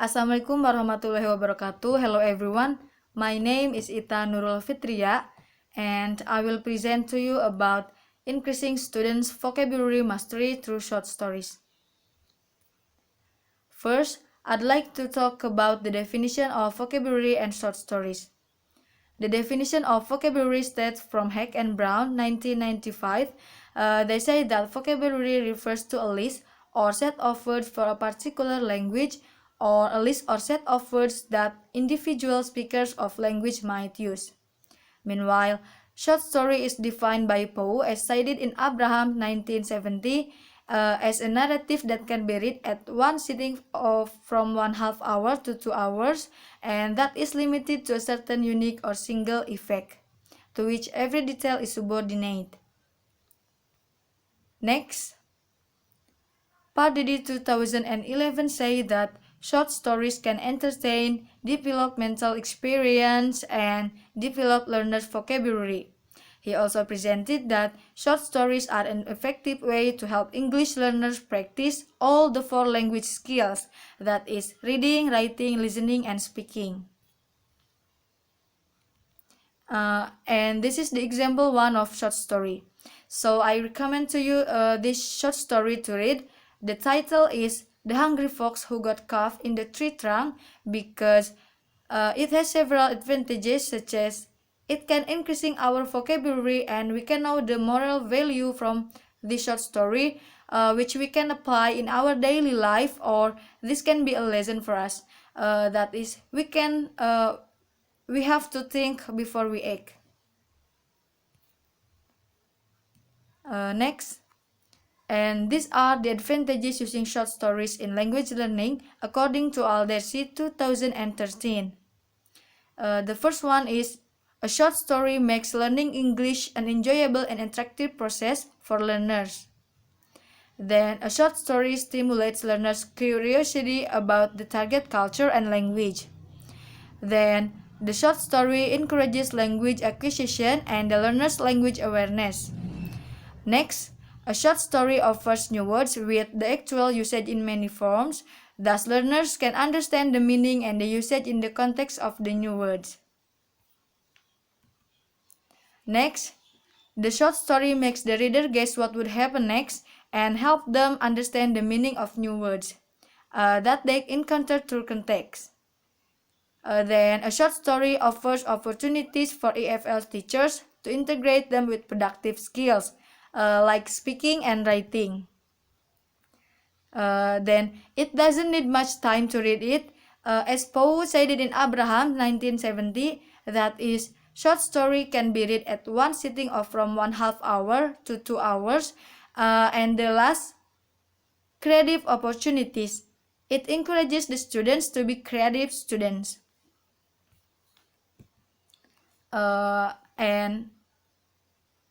Assalamualaikum warahmatullahi wabarakatuh. Hello everyone. My name is Ita Nurul Fitria and I will present to you about increasing students' vocabulary mastery through short stories. First, I'd like to talk about the definition of vocabulary and short stories. The definition of vocabulary states from Heck and Brown, 1995. They say that vocabulary refers to a list or set of words for a particular language, or a list or set of words that individual speakers of language might use. Meanwhile, short story is defined by Poe as cited in Abraham 1970 as a narrative that can be read at one sitting of from 1/2 hour to 2 hours, and that is limited to a certain unique or single effect, to which every detail is subordinate. Next, Pardidi 2011 say that short stories can entertain, develop mental experience, and develop learners' vocabulary. He also presented that short stories are an effective way to help English learners practice all the 4 language skills, that is, reading, writing, listening, and speaking. And this is the example 1 of short story. So I recommend to you this short story to read. The title is The Hungry Fox Who Got Caught in the Tree Trunk, because it has several advantages, such as it can increasing our vocabulary and we can know the moral value from this short story, which we can apply in our daily life, or this can be a lesson for us. That is, we have to think before we act. Next, and these are the advantages using short stories in language learning according to Aldersi 2013. The first one is a short story makes learning English an enjoyable and attractive process for learners. Then a short story stimulates learners' curiosity about the target culture and language. Then the short story encourages language acquisition and the learner's language awareness. Next, a short story offers new words with the actual usage in many forms, thus learners can understand the meaning and the usage in the context of the new words. Next, the short story makes the reader guess what would happen next and help them understand the meaning of new words that they encounter through context. Then a short story offers opportunities for EFL teachers to integrate them with productive skills like speaking and writing. Then it doesn't need much time to read it, as Poe said it in Abraham 1970, that is, short story can be read at one sitting of from 1/2 hour to 2 hours. And the last, creative opportunities. It encourages the students to be creative students. And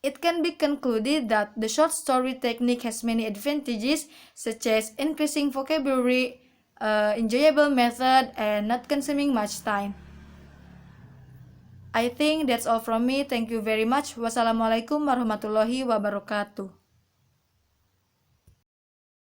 it can be concluded that the short story technique has many advantages, such as increasing vocabulary, enjoyable method, and not consuming much time. I think that's all from me. Thank you very much. Wassalamualaikum warahmatullahi wabarakatuh.